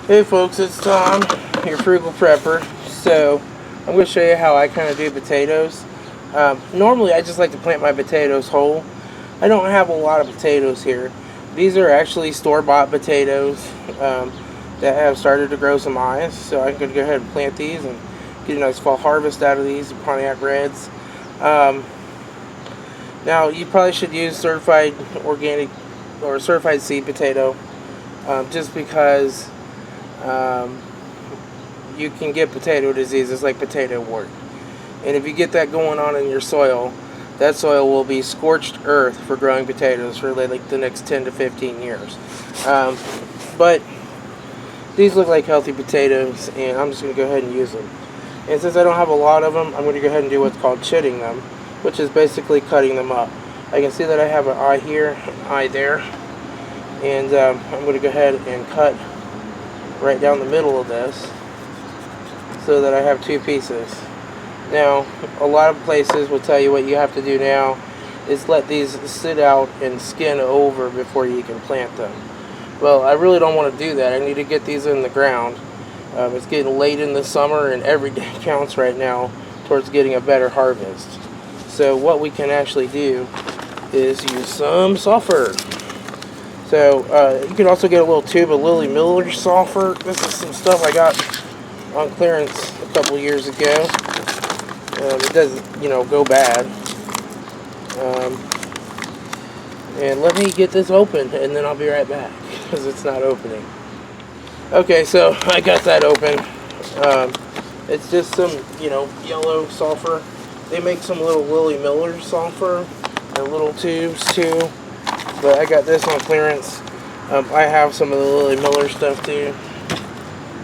Hey folks, it's Tom, your frugal prepper. So I'm going to show you how I kind of do potatoes. Normally I just like to plant my potatoes whole. I don't have a lot of potatoes here. These are actually store-bought potatoes that have started to grow some eyes. So I'm going to go ahead and plant these and get a nice fall harvest out of these Pontiac Reds. Now you probably should use certified organic or certified seed potato just because you can get potato disease. It's like potato wart. And if you get that going on in your soil, that soil will be scorched earth for growing potatoes for like the next 10 to 15 years. But these look like healthy potatoes, and I'm just going to go ahead and use them. And since I don't have a lot of them, I'm going to go ahead and do what's called chitting them, which is basically cutting them up. I can see that I have an eye here, an eye there, and I'm going to go ahead and cut right down the middle of this so that I have two pieces. Now, a lot of places will tell you what you have to do now is let these sit out and skin over before you can plant them. Well, I really don't want to do that. I need to get these in the ground. It's getting late in the summer and every day counts right now towards getting a better harvest. So what we can actually do is use some sulfur. So you can also get a little tube of Lily Miller sulfur. This is some stuff I got on clearance a couple years ago. It doesn't, go bad. And let me get this open, and then I'll be right back because it's not opening. Okay, so I got that open. It's just some, yellow sulfur. They make some little Lily Miller sulfur in little tubes too. But I got this on clearance. I have some of the Lily Miller stuff too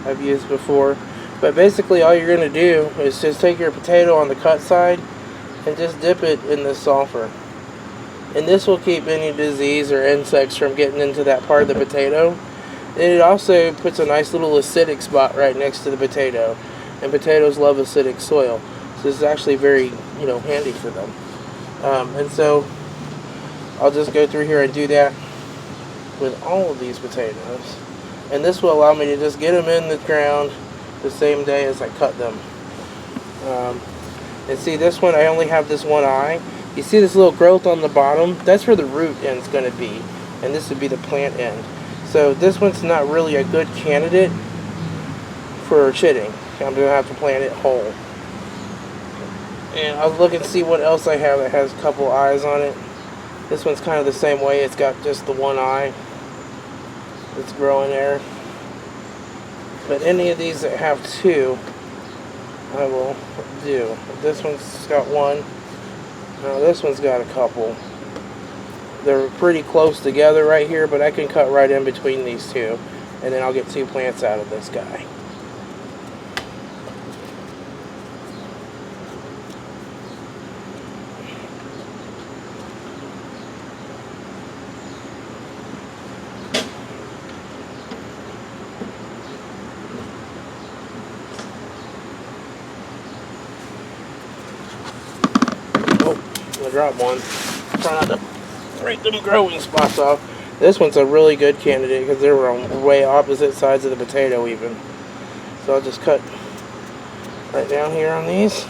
I've used before. But basically all you're going to do is just take your potato on the cut side and just dip it in this sulfur. And this will keep any disease or insects from getting into that part of the potato. And it also puts a nice little acidic spot right next to the potato. And potatoes love acidic soil. So this is actually very, handy for them. And so I'll just go through here and do that with all of these potatoes. And this will allow me to just get them in the ground the same day as I cut them. And see, this one, I only have this one eye. You see this little growth on the bottom? That's where the root end's going to be. And this would be the plant end. So this one's not really a good candidate for chitting. I'm going to have to plant it whole. And I'll look and see what else I have that has a couple eyes on it. This one's kind of the same way. It's got just the one eye that's growing there. But any of these that have two, I will do. This one's got one. Now this one's got a couple. They're pretty close together right here, but I can cut right in between these two. And then I'll get two plants out of this guy. I dropped one. Try not to break them growing spots off. This one's a really good candidate because they're on way opposite sides of the potato even. So I'll just cut right down here on these.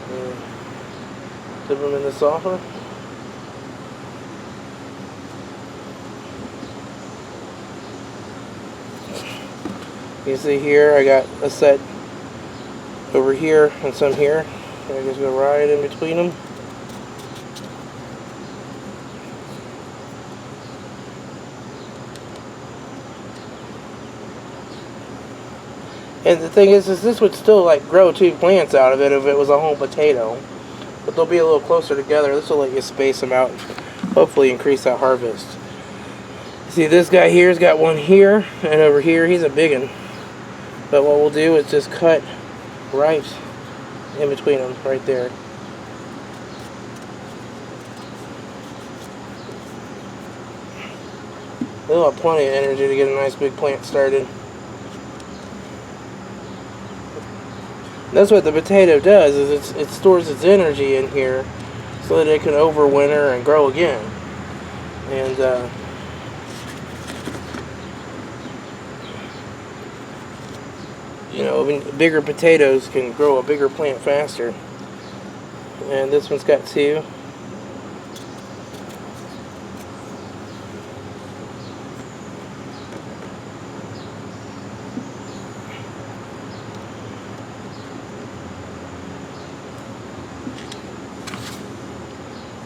And dip them in the sulfur. You see here I got a set over here and some here. I just go right in between them. And the thing is this would still grow two plants out of it if it was a whole potato. But they'll be a little closer together. This will let you space them out and hopefully increase that harvest. See, this guy here's got one here, and over here he's a big one. But what we'll do is just cut right in between them, right there. They'll have plenty of energy to get a nice big plant started. That's what the potato does, is it stores its energy in here so that it can overwinter and grow again. And You know, I mean, bigger potatoes can grow a bigger plant faster. And this one's got 2.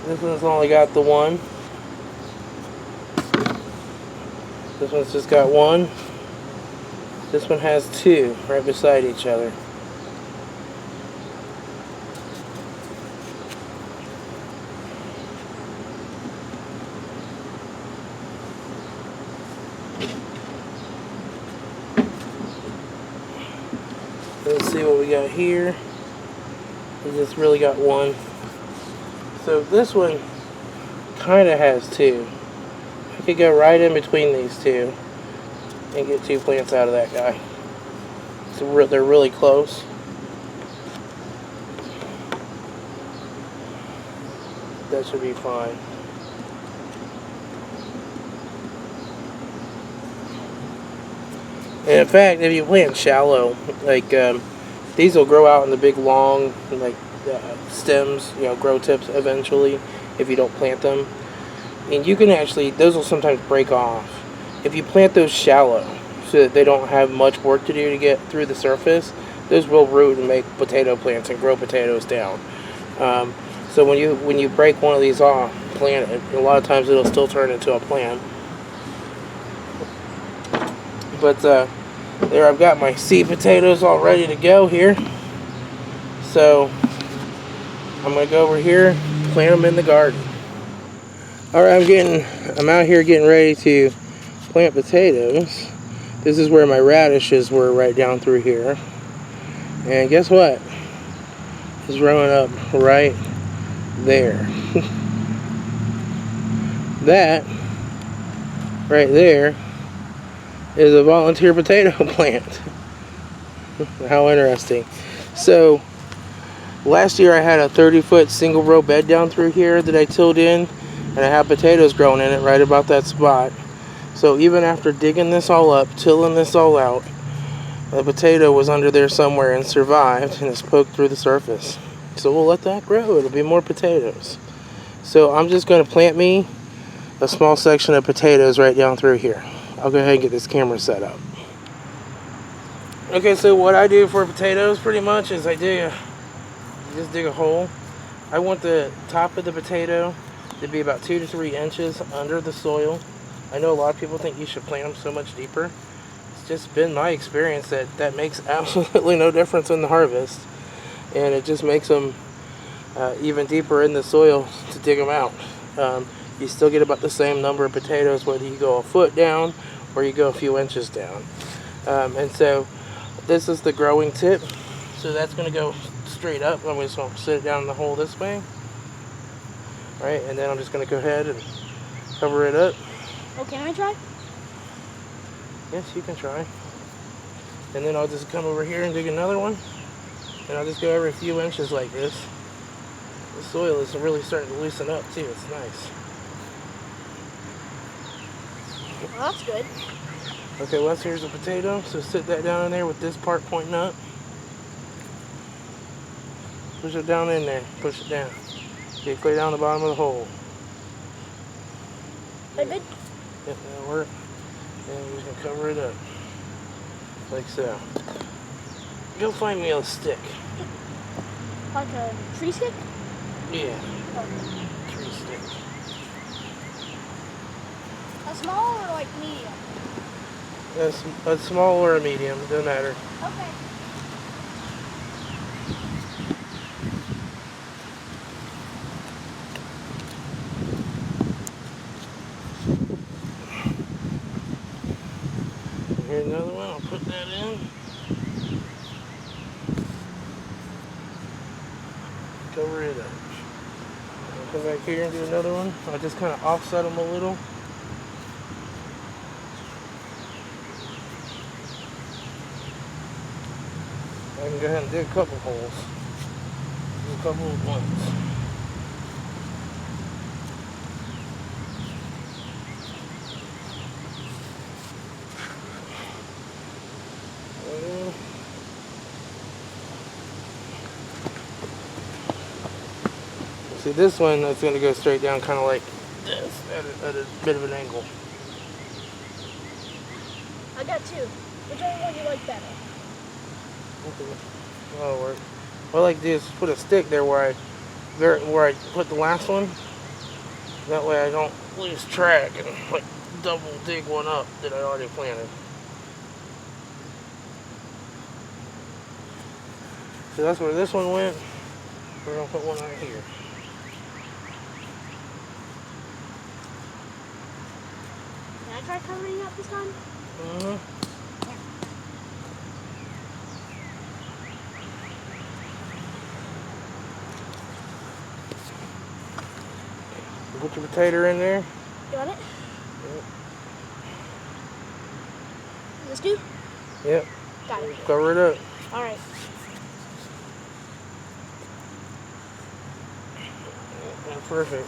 This one's only got the 1. This one's just got 1. This one has 2 right beside each other. Let's see what we got here. We just really got 1. So this one kind of has 2. I could go right in between these 2 and get 2 plants out of that guy. So they're really close. That should be fine. And in fact, if you plant shallow, like these will grow out in the big long like stems, you know, grow tips eventually if you don't plant them. And you can actually, those will sometimes break off. If you plant those shallow so that they don't have much work to do to get through the surface, those will root and make potato plants and grow potatoes down. So when you break one of these off, plant it, a lot of times it'll still turn into a plant. But there, I've got my seed potatoes all ready to go here. So I'm gonna go over here, plant them in the garden. All right, I'm out here getting ready to plant potatoes. This is where my radishes were, right down through here. And guess what? It's growing up right there. That right there is a volunteer potato plant. How interesting. So last year I had a 30-foot single row bed down through here that I tilled in, and I have potatoes growing in it right about that spot. So even after digging this all up, tilling this all out, the potato was under there somewhere and survived, and it's poked through the surface. So we'll let that grow. It'll be more potatoes. So I'm just going to plant me a small section of potatoes right down through here. I'll go ahead and get this camera set up. Okay, so what I do for potatoes pretty much is I just dig a hole. I want the top of the potato to be about 2 to 3 inches under the soil. I know a lot of people think you should plant them so much deeper. It's just been my experience that makes absolutely no difference in the harvest, and it just makes them even deeper in the soil to dig them out. You still get about the same number of potatoes whether you go a foot down or you go a few inches down. And so this is the growing tip, so that's going to go straight up. I'm just going to sit it down in the hole this way. All right, and then I'm just going to go ahead and cover it up. Oh, can I try? Yes, you can try. And then I'll just come over here and dig another one. And I'll just go every few inches like this. The soil is really starting to loosen up too. It's nice. Well, that's good. Okay, well, here's a potato. So sit that down in there with this part pointing up. Push it down in there. Push it down. Get clear down the bottom of the hole. That good? Yep, that'll work. And we're just gonna cover it up. Like so. Go find me a stick. Like a tree stick? Yeah. Oh. Tree stick. A small or like medium? A small or a medium, doesn't matter. Okay. Here's another one. I'll put that in. Cover it up. I'll come back here and do another one. I'll just kind of offset them a little. I can go ahead and dig a couple holes. Do a couple at once. See this one, that's going to go straight down kind of like this, at a bit of an angle. I got two. Whichever one you like better. Okay. That'll work. What I like to do is put a stick there where I put the last one. That way I don't lose track and like double dig one up that I already planted. So that's where this one went. We're gonna put one right here. Can I try covering it up this time? Mm-hmm. Put your potato in there. You want it? Yep. This do? Yep. Got it. Cover it up. Alright. That's perfect.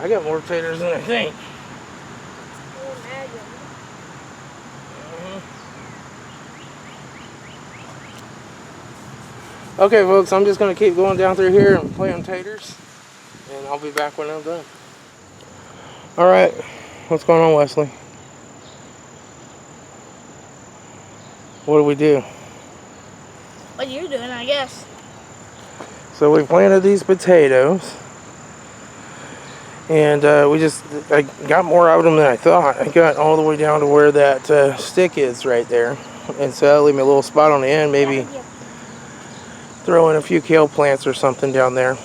I got more potatoes than I think. Oh, imagine. Okay, folks, I'm just going to keep going down through here and planting taters, and I'll be back when I'm done. All right, what's going on, Wesley? What do we do? What you're doing, I guess. So we planted these potatoes, and I got more out of them than I thought. I got all the way down to where that stick is right there, and so that'll leave me a little spot on the end, maybe throw in a few kale plants or something down there.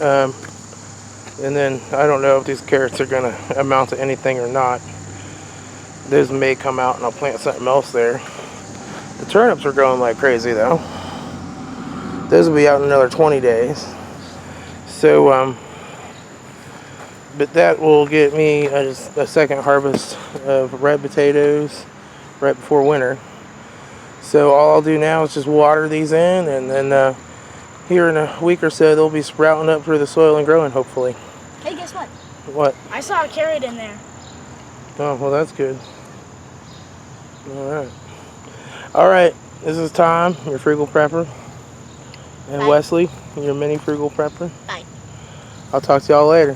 And then I don't know if these carrots are going to amount to anything or not. Those may come out and I'll plant something else there. The turnips are growing like crazy though. Those will be out in another 20 days. So, but that will get me a second harvest of red potatoes right before winter. So all I'll do now is just water these in, and then here in a week or so they'll be sprouting up through the soil and growing, hopefully. Hey, guess what? What? I saw a carrot in there. Oh, well, that's good. All right, this is Tom, your frugal prepper, and Bye. Wesley, your mini frugal prepper. Bye. I'll talk to y'all later.